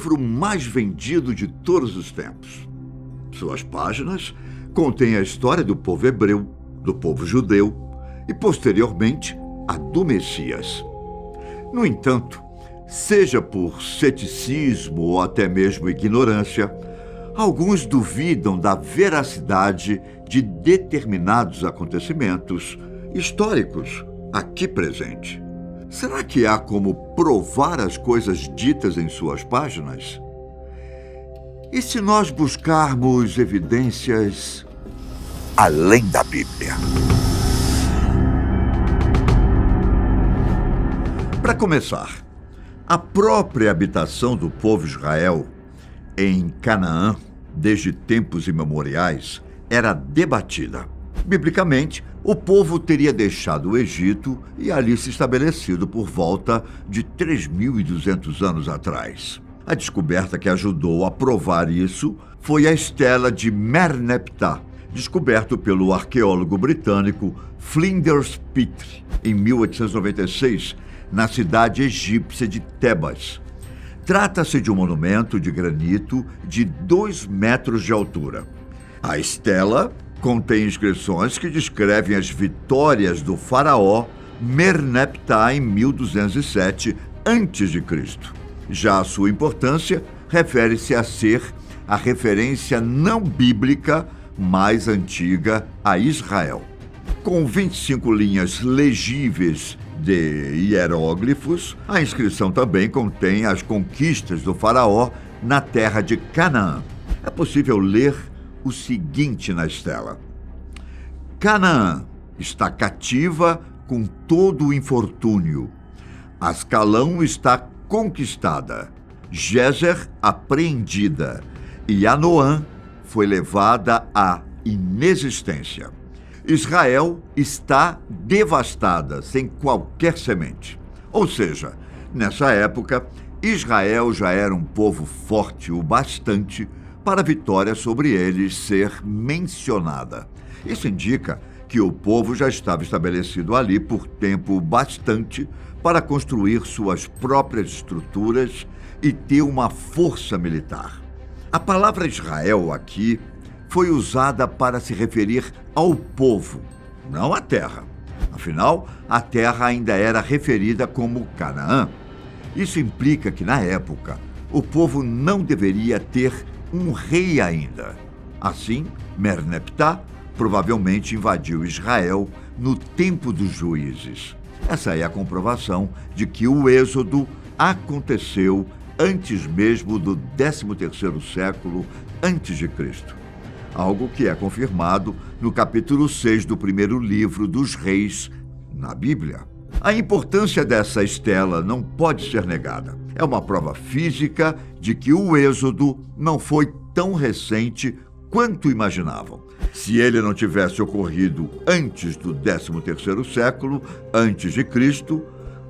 livro mais vendido de todos os tempos. Suas páginas contêm a história do povo hebreu, do povo judeu e, posteriormente, a do Messias. No entanto, seja por ceticismo ou até mesmo ignorância, alguns duvidam da veracidade de determinados acontecimentos históricos aqui presentes. Será que há como provar as coisas ditas em suas páginas? E se nós buscarmos evidências além da Bíblia? Para começar, a própria habitação do povo Israel em Canaã, desde tempos imemoriais, era debatida. Biblicamente, o povo teria deixado o Egito e ali se estabelecido por volta de 3.200 anos atrás. A descoberta que ajudou a provar isso foi a estela de Merneptah, descoberto pelo arqueólogo britânico Flinders Petrie, em 1896, na cidade egípcia de Tebas. Trata-se de um monumento de granito de 2 metros de altura. A estela contém inscrições que descrevem as vitórias do faraó Merneptah em 1207 a.C. Já a sua importância refere-se a ser a referência não bíblica mais antiga a Israel. Com 25 linhas legíveis de hieróglifos, a inscrição também contém as conquistas do faraó na terra de Canaã. É possível ler o seguinte na estela: Canaã está cativa com todo o infortúnio. Ascalão está conquistada, Gézer apreendida e Anoã foi levada à inexistência. Israel está devastada, sem qualquer semente. Ou seja, nessa época, Israel já era um povo forte o bastante para a vitória sobre eles ser mencionada. Isso indica que o povo já estava estabelecido ali por tempo bastante para construir suas próprias estruturas e ter uma força militar. A palavra Israel aqui foi usada para se referir ao povo, não à terra. Afinal, a terra ainda era referida como Canaã. Isso implica que, na época, o povo não deveria ter um rei ainda. Assim, Merneptah provavelmente invadiu Israel no tempo dos juízes. Essa é a comprovação de que o êxodo aconteceu antes mesmo do 13º século a.C., algo que é confirmado no capítulo 6 do primeiro livro dos Reis na Bíblia. A importância dessa estela não pode ser negada. É uma prova física de que o êxodo não foi tão recente quanto imaginavam. Se ele não tivesse ocorrido antes do 13º século a.C.,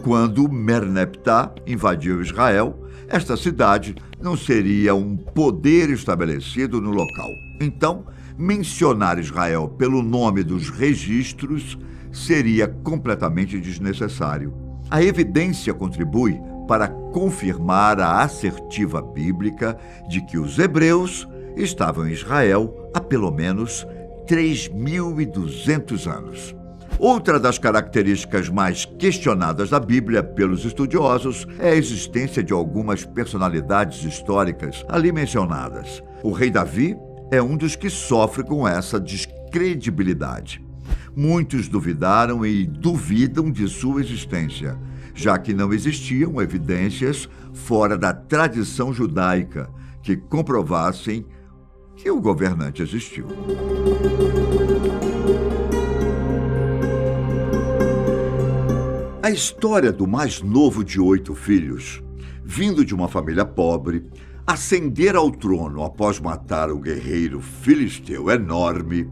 quando Merneptah invadiu Israel, esta cidade não seria um poder estabelecido no local. Então, mencionar Israel pelo nome dos registros seria completamente desnecessário. A evidência contribui para confirmar a assertiva bíblica de que os hebreus estavam em Israel há pelo menos 3.200 anos. Outra das características mais questionadas da Bíblia pelos estudiosos é a existência de algumas personalidades históricas ali mencionadas. O rei Davi é um dos que sofre com essa descredibilidade. Muitos duvidaram e duvidam de sua existência, já que não existiam evidências fora da tradição judaica que comprovassem que o governante existiu. A história do mais novo de 8 filhos, vindo de uma família pobre, ascender ao trono após matar o guerreiro filisteu enorme,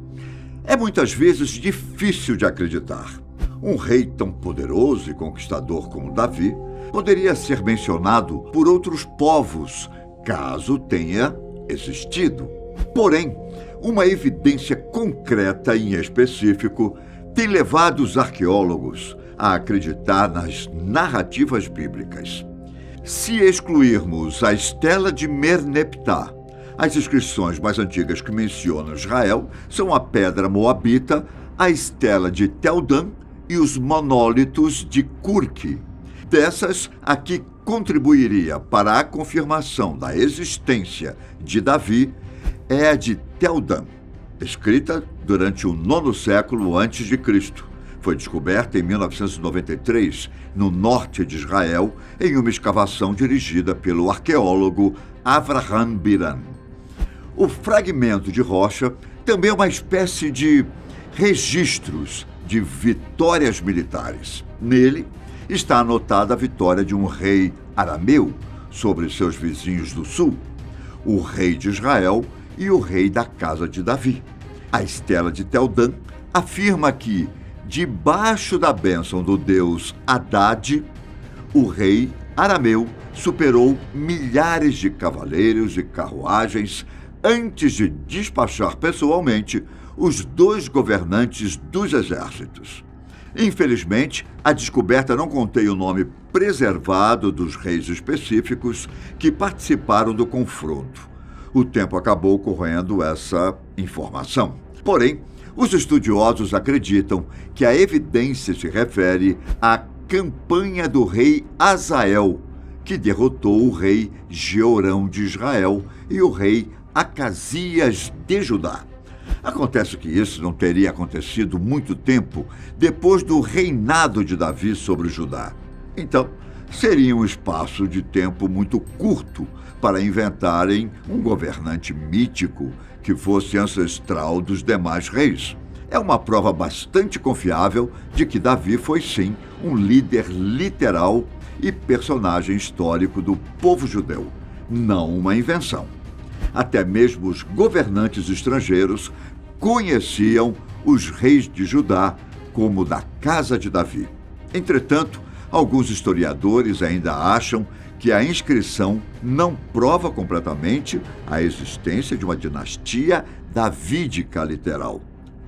é muitas vezes difícil de acreditar. Um rei tão poderoso e conquistador como Davi poderia ser mencionado por outros povos, caso tenha existido. Porém, uma evidência concreta e em específico tem levado os arqueólogos a acreditar nas narrativas bíblicas. Se excluirmos a estela de Merneptah, as inscrições mais antigas que mencionam Israel são a pedra moabita, a estela de Tel Dan e os monólitos de Curque. Dessas, a que contribuiria para a confirmação da existência de Davi é a de Tel Dan, escrita durante o 9º século a.C. Foi descoberta em 1993, no norte de Israel, em uma escavação dirigida pelo arqueólogo Avraham Biran. O fragmento de rocha também é uma espécie de registros de vitórias militares. Nele está anotada a vitória de um rei arameu sobre seus vizinhos do sul, o rei de Israel e o rei da casa de Davi. A estela de Tel Dan afirma que, debaixo da bênção do deus Haddad, o rei arameu superou milhares de cavaleiros e carruagens antes de despachar pessoalmente os 2 governantes dos exércitos. Infelizmente, a descoberta não contém o nome preservado dos reis específicos que participaram do confronto. O tempo acabou corroendo essa informação. Porém, os estudiosos acreditam que a evidência se refere à campanha do rei Hazael, que derrotou o rei Jeorão de Israel e o rei Acasias de Judá. Acontece que isso não teria acontecido muito tempo depois do reinado de Davi sobre Judá. Então, seria um espaço de tempo muito curto para inventarem um governante mítico que fosse ancestral dos demais reis. É uma prova bastante confiável de que Davi foi, sim, um líder literal e personagem histórico do povo judeu, não uma invenção. Até mesmo os governantes estrangeiros conheciam os reis de Judá como da casa de Davi. Entretanto, alguns historiadores ainda acham que a inscrição não prova completamente a existência de uma dinastia davídica literal.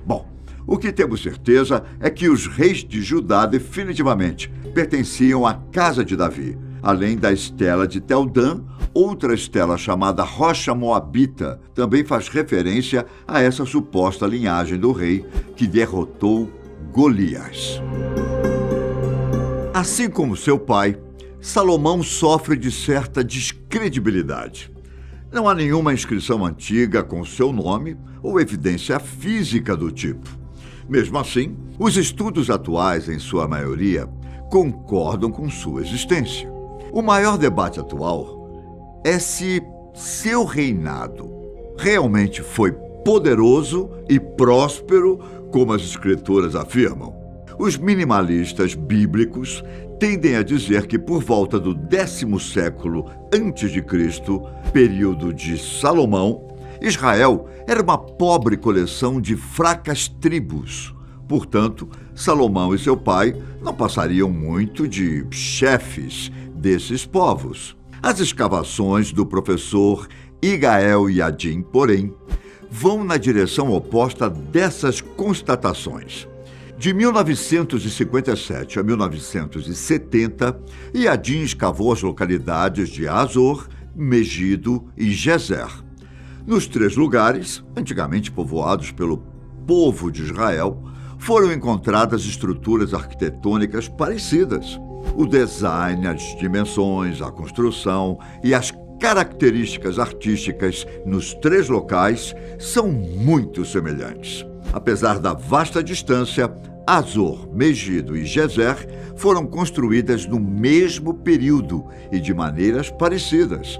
Bom, o que temos certeza é que os reis de Judá definitivamente pertenciam à casa de Davi. Além da estela de Tel Dan, outra estela chamada Rocha Moabita também faz referência a essa suposta linhagem do rei que derrotou Golias. Assim como seu pai, Salomão sofre de certa descredibilidade. Não há nenhuma inscrição antiga com seu nome ou evidência física do tipo. Mesmo assim, os estudos atuais, em sua maioria, concordam com sua existência. O maior debate atual é se seu reinado realmente foi poderoso e próspero, como as escrituras afirmam. Os minimalistas bíblicos tendem a dizer que por volta do 10º século a.C., período de Salomão, Israel era uma pobre coleção de fracas tribos. Portanto, Salomão e seu pai não passariam muito de chefes desses povos. As escavações do professor Igael Yadin, porém, vão na direção oposta dessas constatações. De 1957 a 1970, Yadin escavou as localidades de Azor, Megido e Gezer. Nos 3 lugares, antigamente povoados pelo povo de Israel, foram encontradas estruturas arquitetônicas parecidas. O design, as dimensões, a construção e as características artísticas nos 3 locais são muito semelhantes. Apesar da vasta distância, Azor, Megido e Gezer foram construídas no mesmo período e de maneiras parecidas.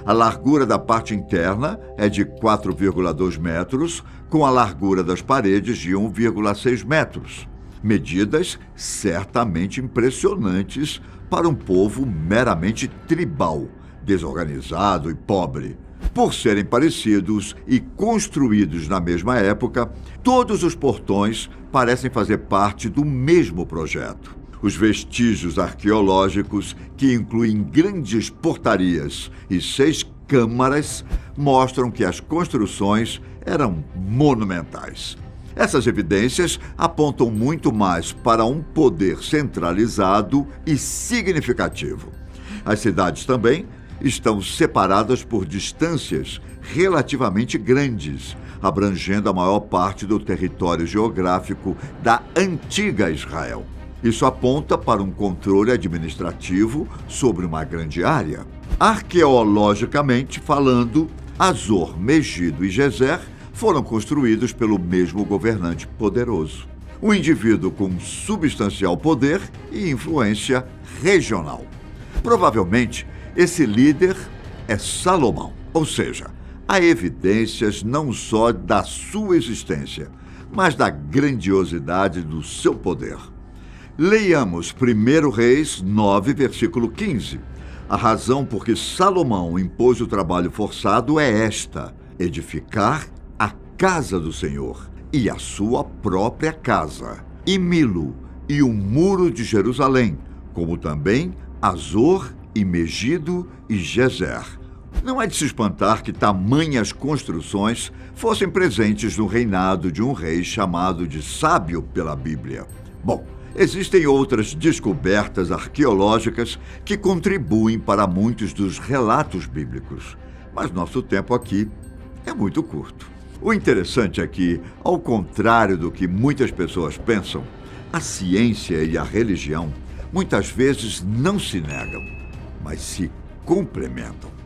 A largura da parte interna é de 4,2 metros, com a largura das paredes de 1,6 metros. Medidas certamente impressionantes para um povo meramente tribal, desorganizado e pobre. Por serem parecidos e construídos na mesma época, todos os portões parecem fazer parte do mesmo projeto. Os vestígios arqueológicos, que incluem grandes portarias e 6 câmaras, mostram que as construções eram monumentais. Essas evidências apontam muito mais para um poder centralizado e significativo. As cidades também estão separadas por distâncias relativamente grandes, abrangendo a maior parte do território geográfico da antiga Israel. Isso aponta para um controle administrativo sobre uma grande área. Arqueologicamente falando, Azor, Megido e Gezer foram construídos pelo mesmo governante poderoso. Um indivíduo com substancial poder e influência regional. Provavelmente, esse líder é Salomão, ou seja, há evidências não só da sua existência, mas da grandiosidade do seu poder. Leiamos 1 Reis 9, versículo 15. A razão por que Salomão impôs o trabalho forçado é esta: edificar a casa do Senhor e a sua própria casa, e Milo e o muro de Jerusalém, como também Azor e Megido e Gezer. Não é de se espantar que tamanhas construções fossem presentes no reinado de um rei chamado de sábio pela Bíblia. Bom, existem outras descobertas arqueológicas que contribuem para muitos dos relatos bíblicos, mas nosso tempo aqui é muito curto. O interessante é que, ao contrário do que muitas pessoas pensam, a ciência e a religião muitas vezes não se negam, mas se complementam.